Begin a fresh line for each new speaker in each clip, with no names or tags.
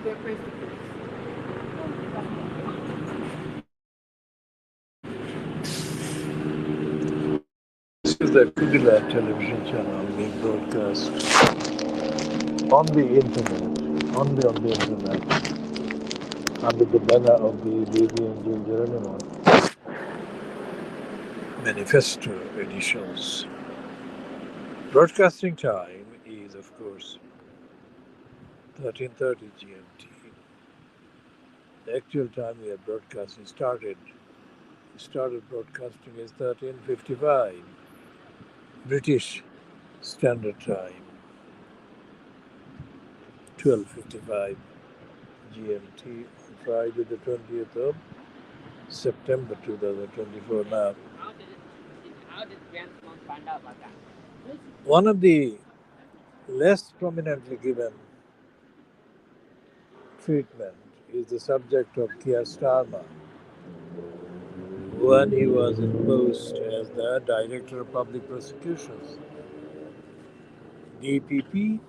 This is the Khoodeelaar television channel being broadcast on the internet, only on the internet, under the banner of the Baby Angel Geronimo Manifesto editions. Broadcasting time is, of course, 13:30 GMT. The actual time we are broadcasting started broadcasting is 13:55 British Standard Time, 12:55 GMT on Friday the 20th of September 2024. Now, one of the less prominently given treatment is the subject of Keir Starmer when he was in post as the Director of Public Prosecutions, DPP,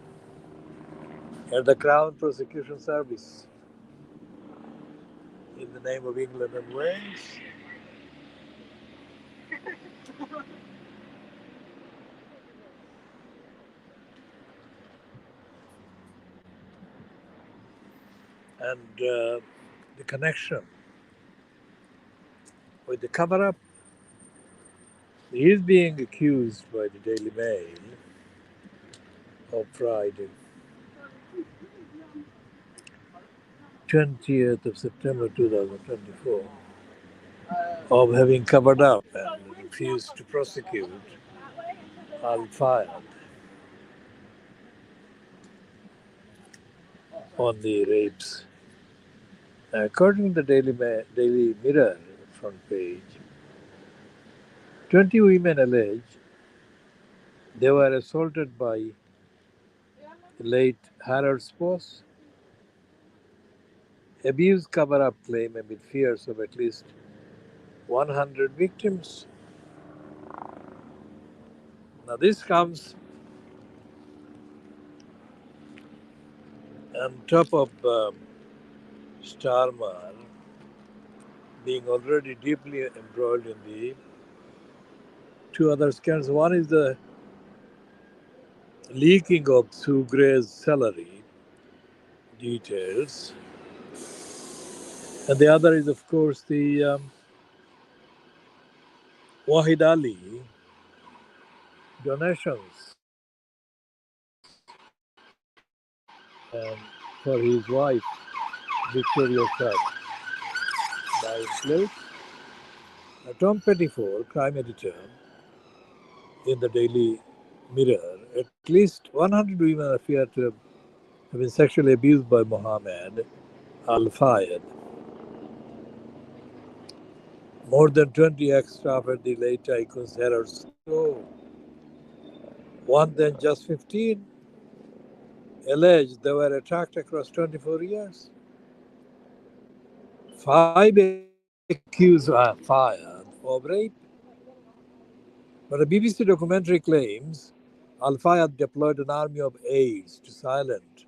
at the Crown Prosecution Service in the name of England and Wales. And the connection with the cover up, he is being accused by the Daily Mail of Friday, 20th of September 2024, of having covered up and refused to prosecute Al-Fayed on the rapes. According to the Daily Mirror front page, 20 women allege they were assaulted by the late Harold spouse. Abuse cover-up claim amid fears of at least 100 victims. Now this comes on top of Starmer being already deeply embroiled in the two other scandals. One is the leaking of Sue Gray's salary details, and the other is, of course, the Wahid Ali donations for his wife, Victoria Shah, by place. Tom Pettifor, crime editor in the Daily Mirror, at least 100 women appear to have been sexually abused by Mohammed Al-Fayed. More than 20 ex-staff at the late tycoon's Harrods. One than just 15 alleged they were attacked across 24 years. 5 accused are fired of rape. But a BBC documentary claims Al-Fayed deployed an army of aides to silence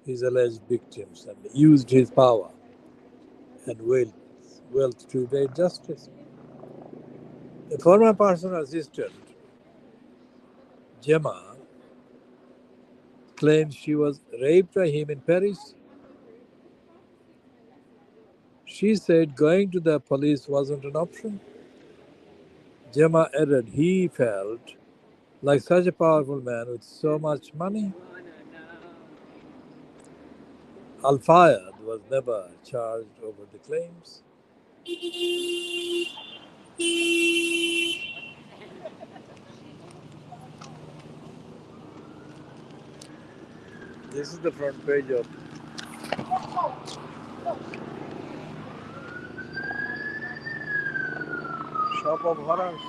his alleged victims and used his power and wealth to evade justice. A former personal assistant, Gemma, claims she was raped by him in Paris. She said going to the police wasn't an option. Gemma added he felt like such a powerful man with so much money. Al-Fayed was never charged over the claims. This is the front page of Shop of Horrors.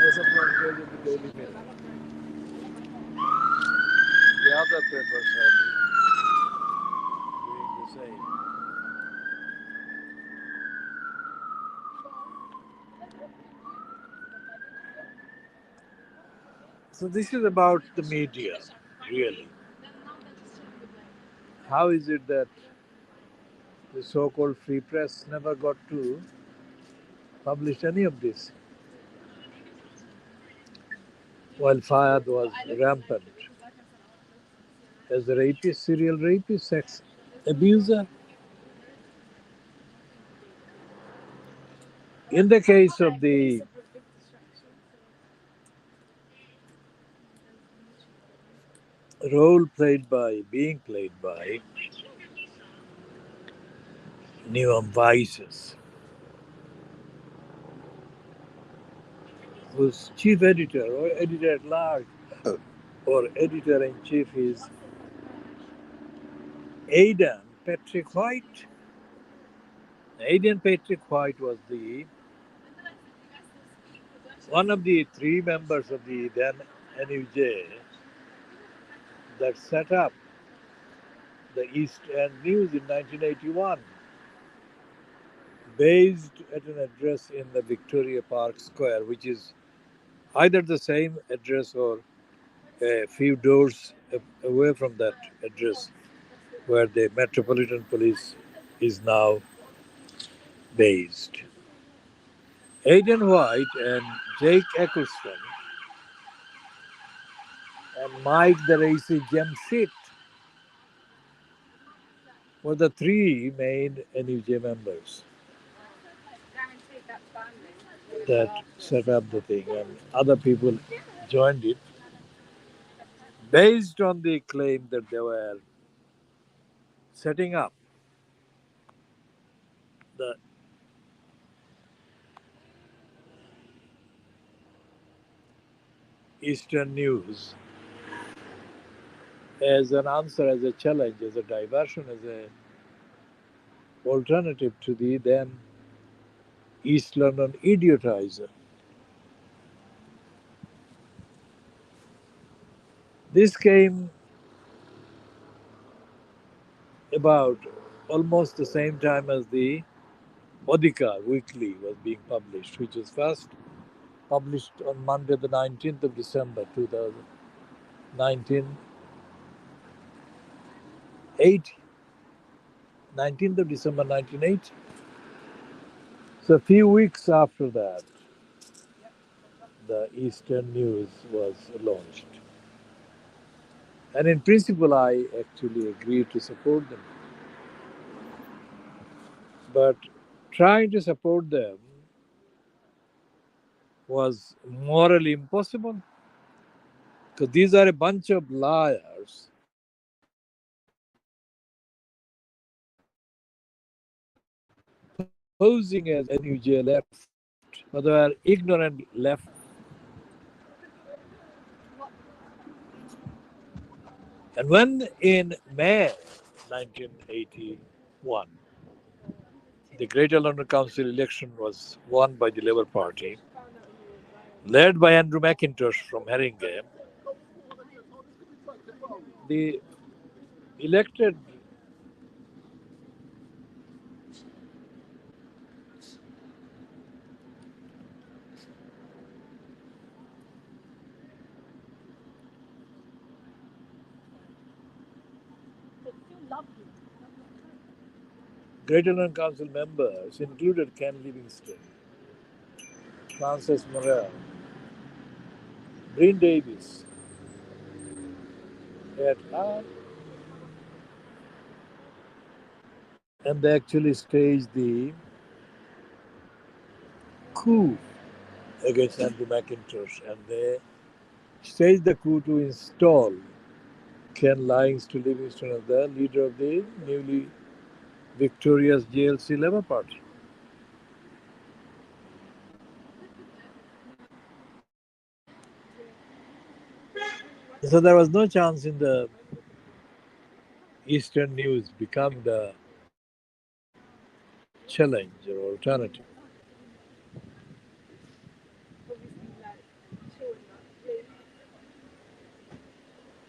There's a front page of the Daily Mail. The other papers are doing the same. So this is about the media, really. How is it that the so-called free press never got to publish any of this, while Fayad was rampant as a rapist, serial rapist, sex abuser? In the case of the being played by Neon Vices, whose chief editor or editor at large or editor in chief is Aidan Patrick White. Aidan Patrick White was the one of the three members of the then NUJ that set up the East End News in 1981, based at an address in the Victoria Park Square, which is either the same address or a few doors away from that address where the Metropolitan Police is now based. Aidan White and Jake Eccleston and Mike the Racy Jamshit were the three main NUJ members that set up the thing, and other people joined it based on the claim that they were setting up the Eastern News as an answer, as a challenge, as a diversion, as an alternative to the then East London idiotizer. This came about almost the same time as the Odika Weekly was being published, which was first published on Monday, the 19th of December 2019, 19th of December 1980. So a few weeks after that, the Eastern News was launched. And in principle, I actually agreed to support them. But trying to support them was morally impossible, because these are a bunch of liars posing as NUJ left, but they are ignorant left. And when in May 1981, the Greater London Council election was won by the Labour Party, led by Andrew McIntosh from Haringey, the elected Greater London Council members included Ken Livingstone, Frances Morrell, Bryn Davies, et al. And they actually staged the coup against Andrew McIntosh, and they staged the coup to install Ken Livingstone as the leader of the newly victorious GLC Labour Party. So there was no chance in the Eastern News becoming the challenge or alternative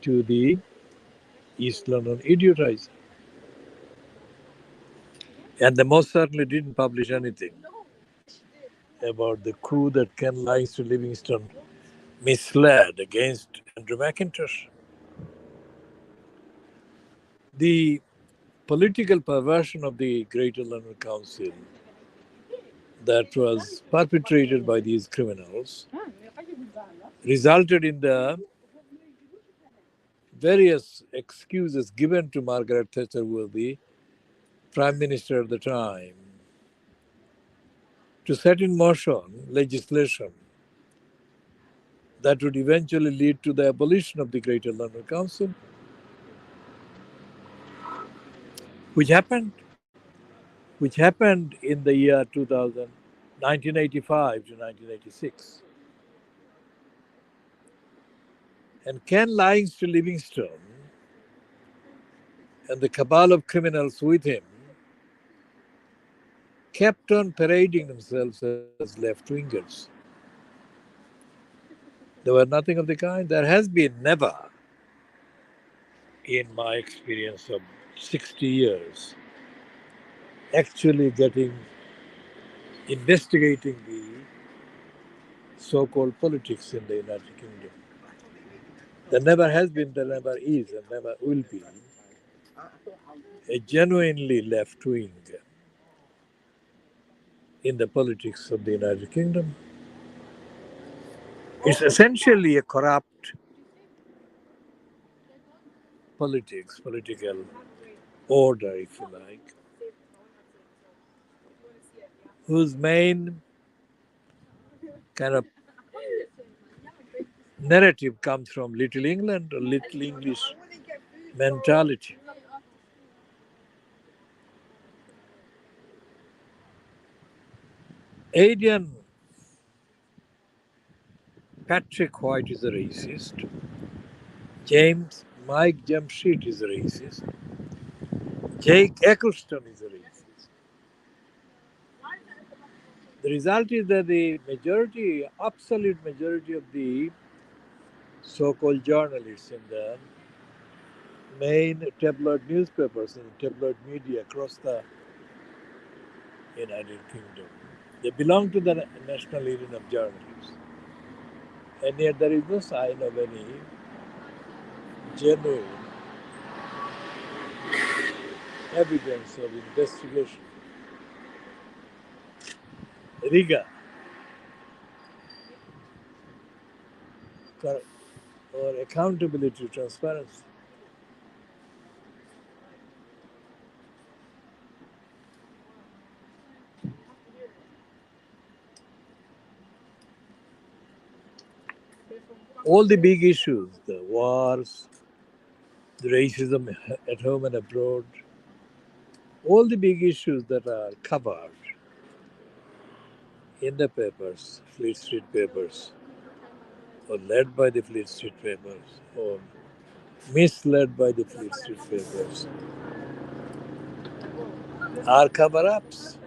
to the East London idiotizer. And they most certainly didn't publish anything about the coup that Ken Livingstone misled against Andrew McIntosh. The political perversion of the Greater London Council that was perpetrated by these criminals resulted in the various excuses given to Margaret Thatcher, who was the Prime Minister at the time, to set in motion legislation that would eventually lead to the abolition of the Greater London Council, which happened, in the year 2000, 1985 to 1986. And Ken Livingstone and the cabal of criminals with him kept on parading themselves as left-wingers. There were nothing of the kind. There has been never, in my experience of 60 years, actually investigating the so-called politics in the United Kingdom. There never has been, there never is, and never will be a genuinely left wing in the politics of the United Kingdom. It's essentially a corrupt political order, if you like, whose main kind of narrative comes from Little England or Little English mentality. Aidan Patrick White is a racist. Mike Jamsheed is a racist. Jake Eccleston is a racist. The result is that the absolute majority of the so-called journalists in the main tabloid newspapers and tabloid media across the United Kingdom, they belong to the National Union of Journalists. And yet there is no sign of any genuine evidence of investigation, rigor, or accountability, transparency. All the big issues, the wars, the racism at home and abroad, all the big issues that are covered in the papers, Fleet Street papers, or led by the Fleet Street papers, or misled by the Fleet Street papers, are cover-ups.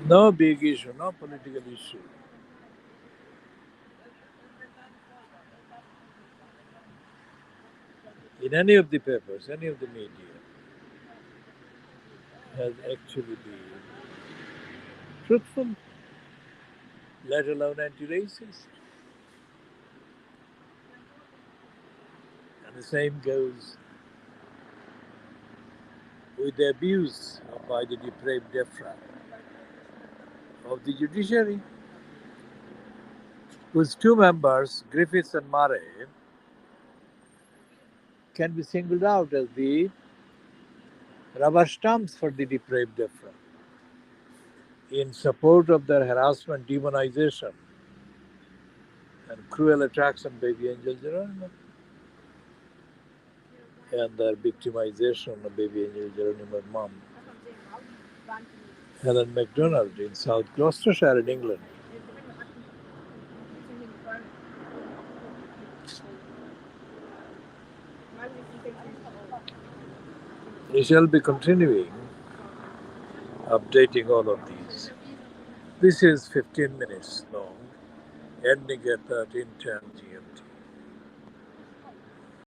No big issue, no political issue in any of the papers, any of the media, has actually been truthful, let alone anti-racist. And the same goes with the abuse by the depraved DEFRA of the judiciary, whose two members, Griffiths and Murray, can be singled out as the rubber stamps for the depraved DEFRA in support of their harassment, demonization, and cruel attacks on baby Angel Geronimo, and their victimization of baby Angel Geronimo's mom, Helen MacDonald, in South Gloucestershire in England. We shall be continuing updating all of these. This is 15 minutes long, ending at 13:10 GMT.